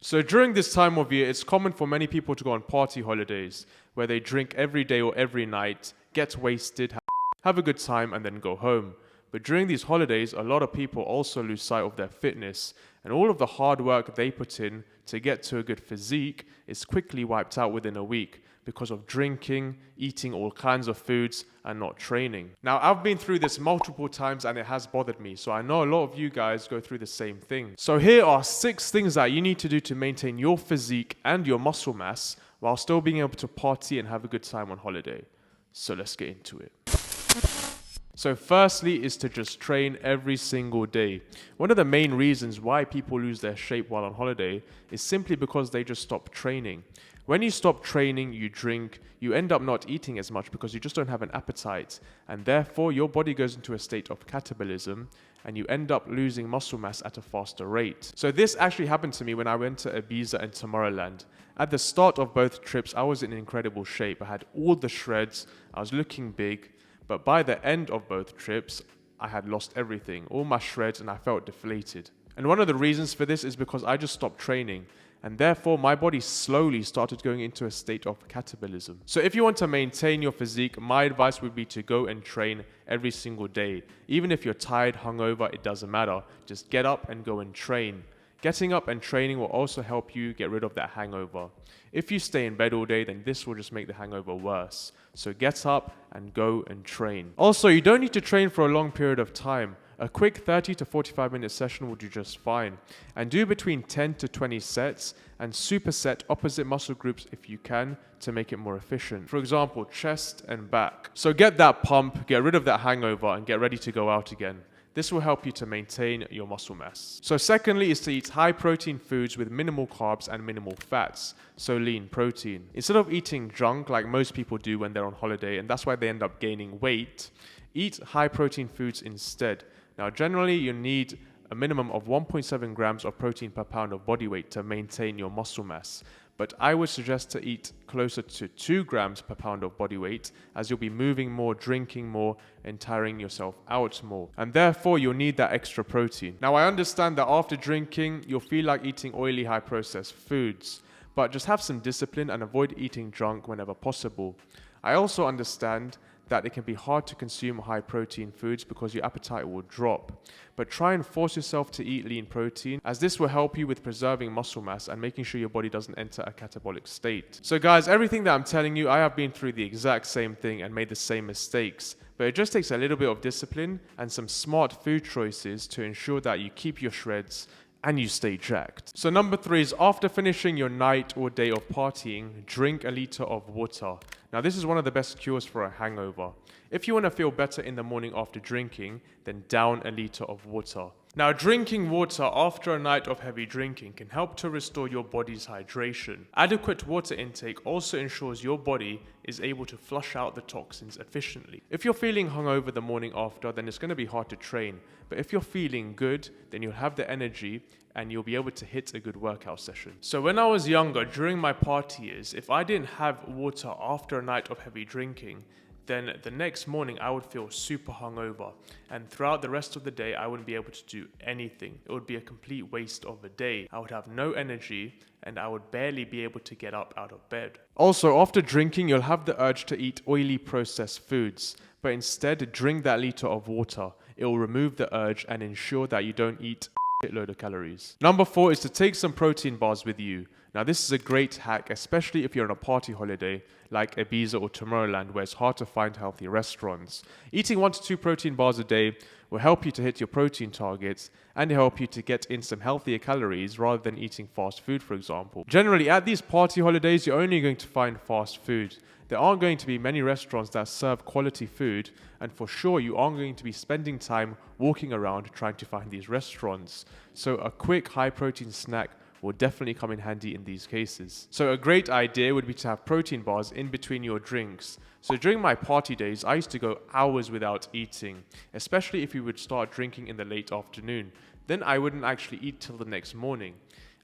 So during this time of year, it's common for many people to go on party holidays where they drink every day or every night, get wasted, have a good time, and then go home. But during these holidays, a lot of people also lose sight of their fitness, and all of the hard work they put in to get to a good physique is quickly wiped out within a week because of drinking, eating all kinds of foods, and not training. Now, I've been through this multiple times and it has bothered me, so I know a lot of you guys go through the same thing. So here are 6 things that you need to do to maintain your physique and your muscle mass while still being able to party and have a good time on holiday. So let's get into it. So firstly is to just train every single day. One of the main reasons why people lose their shape while on holiday is simply because they just stop training. When you stop training, you drink, you end up not eating as much because you just don't have an appetite, and therefore your body goes into a state of catabolism and you end up losing muscle mass at a faster rate. So this actually happened to me when I went to Ibiza and Tomorrowland. At the start of both trips, I was in incredible shape. I had all the shreds, I was looking big, but by the end of both trips, I had lost everything, all my shreds, and I felt deflated. And one of the reasons for this is because I just stopped training, and therefore my body slowly started going into a state of catabolism. So if you want to maintain your physique, my advice would be to go and train every single day. Even if you're tired, hungover, it doesn't matter. Just get up and go and train. Getting up and training will also help you get rid of that hangover. If you stay in bed all day, then this will just make the hangover worse. So get up and go and train. Also, you don't need to train for a long period of time. A quick 30 to 45 minute session will do just fine. And do between 10 to 20 sets and superset opposite muscle groups if you can to make it more efficient. For example, chest and back. So get that pump, get rid of that hangover, and get ready to go out again. This will help you to maintain your muscle mass. So secondly is to eat high protein foods with minimal carbs and minimal fats, so lean protein. Instead of eating junk like most people do when they're on holiday, and that's why they end up gaining weight, eat high protein foods instead. Now generally you need a minimum of 1.7 grams of protein per pound of body weight to maintain your muscle mass. But I would suggest to eat closer to 2 grams per pound of body weight, as you'll be moving more, drinking more, and tiring yourself out more. And therefore, you'll need that extra protein. Now, I understand that after drinking, you'll feel like eating oily, high processed foods, but just have some discipline and avoid eating junk whenever possible. I also understand that it can be hard to consume high protein foods because your appetite will drop. But try and force yourself to eat lean protein, as this will help you with preserving muscle mass and making sure your body doesn't enter a catabolic state. So guys, everything that I'm telling you, I have been through the exact same thing and made the same mistakes. But it just takes a little bit of discipline and some smart food choices to ensure that you keep your shreds and you stay jacked. So number 3 is after finishing your night or day of partying, drink a liter of water. Now this is one of the best cures for a hangover. If you want to feel better in the morning after drinking, then down a liter of water. Now drinking water after a night of heavy drinking can help to restore your body's hydration. Adequate water intake also ensures your body is able to flush out the toxins efficiently. If you're feeling hungover the morning after, then it's going to be hard to train. But if you're feeling good, then you'll have the energy and you'll be able to hit a good workout session. So when I was younger, during my party years, if I didn't have water after a night of heavy drinking, then the next morning I would feel super hungover, and throughout the rest of the day I wouldn't be able to do anything. It would be a complete waste of a day. I would have no energy and I would barely be able to get up out of bed. Also, after drinking, you'll have the urge to eat oily processed foods, but instead drink that liter of water. It will remove the urge and ensure that you don't eat a shitload of calories. Number 4 is to take some protein bars with you. Now this is a great hack, especially if you're on a party holiday like Ibiza or Tomorrowland, where it's hard to find healthy restaurants. Eating 1 to 2 protein bars a day will help you to hit your protein targets and help you to get in some healthier calories rather than eating fast food, for example. Generally, at these party holidays, you're only going to find fast food. There aren't going to be many restaurants that serve quality food, and for sure you aren't going to be spending time walking around trying to find these restaurants. So a quick high protein snack will definitely come in handy in these cases. So a great idea would be to have protein bars in between your drinks. So during my party days, I used to go hours without eating, especially if we would start drinking in the late afternoon. Then I wouldn't actually eat till the next morning.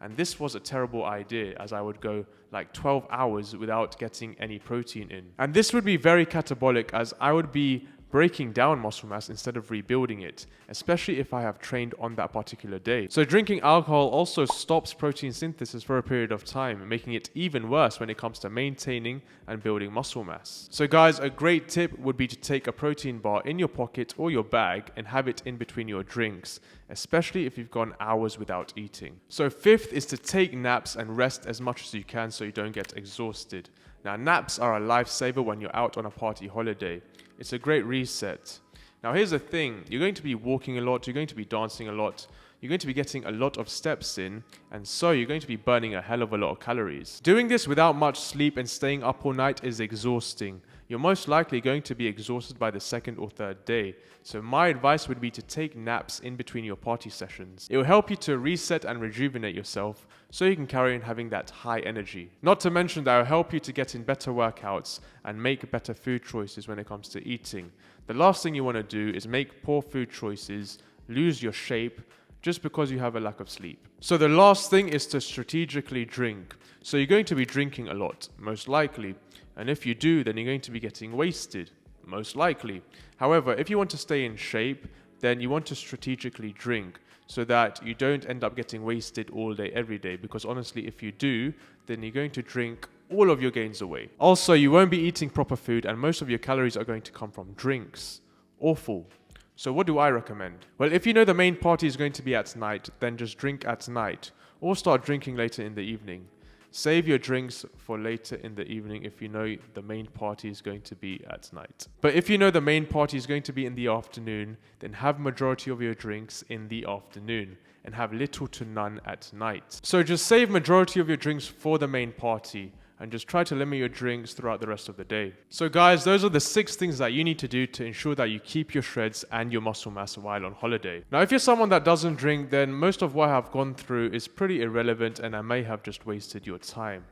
And this was a terrible idea, as I would go like 12 hours without getting any protein in. And this would be very catabolic, as I would be breaking down muscle mass instead of rebuilding it, especially if I have trained on that particular day. So drinking alcohol also stops protein synthesis for a period of time, making it even worse when it comes to maintaining and building muscle mass. So guys, a great tip would be to take a protein bar in your pocket or your bag and have it in between your drinks, especially if you've gone hours without eating. So fifth is to take naps and rest as much as you can so you don't get exhausted. Now, naps are a lifesaver when you're out on a party holiday. It's a great reset. Now, here's the thing. You're going to be walking a lot, you're going to be dancing a lot, you're going to be getting a lot of steps in, and so you're going to be burning a hell of a lot of calories. Doing this without much sleep and staying up all night is exhausting. You're most likely going to be exhausted by the second or third day. So my advice would be to take naps in between your party sessions. It will help you to reset and rejuvenate yourself so you can carry on having that high energy. Not to mention that it will help you to get in better workouts and make better food choices when it comes to eating. The last thing you want to do is make poor food choices, lose your shape, just because you have a lack of sleep. So the last thing is to strategically drink. So you're going to be drinking a lot, most likely. And if you do, then you're going to be getting wasted, most likely. However, if you want to stay in shape, then you want to strategically drink so that you don't end up getting wasted all day, every day. Because honestly, if you do, then you're going to drink all of your gains away. Also, you won't be eating proper food and most of your calories are going to come from drinks. Awful. So what do I recommend? Well, if you know the main party is going to be at night, then just drink at night or start drinking later in the evening. Save your drinks for later in the evening if you know the main party is going to be at night. But if you know the main party is going to be in the afternoon, then have majority of your drinks in the afternoon and have little to none at night. So just save majority of your drinks for the main party and just try to limit your drinks throughout the rest of the day. So guys, those are the 6 things that you need to do to ensure that you keep your shreds and your muscle mass while on holiday. Now, if you're someone that doesn't drink, then most of what I've gone through is pretty irrelevant and I may have just wasted your time.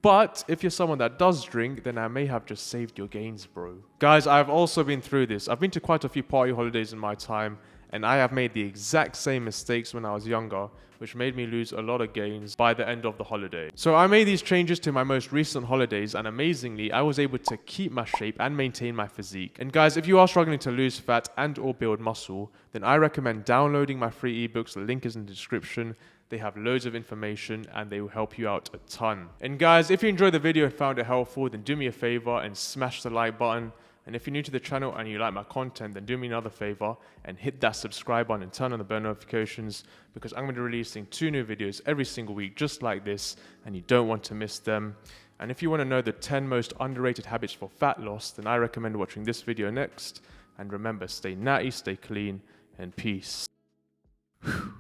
But if you're someone that does drink, then I may have just saved your gains, bro. Guys, I've also been through this. I've been to quite a few party holidays in my time, and I have made the exact same mistakes when I was younger, which made me lose a lot of gains by the end of the holiday. So I made these changes to my most recent holidays, and amazingly, I was able to keep my shape and maintain my physique. And guys, if you are struggling to lose fat and or build muscle, then I recommend downloading my free ebooks. The link is in the description. They have loads of information and they will help you out a ton. And guys, if you enjoyed the video and found it helpful, then do me a favor and smash the like button. And if you're new to the channel and you like my content, then do me another favor and hit that subscribe button and turn on the bell notifications, because I'm going to be releasing 2 new videos every single week just like this and you don't want to miss them. And if you want to know the 10 most underrated habits for fat loss, then I recommend watching this video next. And remember, stay natty, stay clean, and peace. Whew.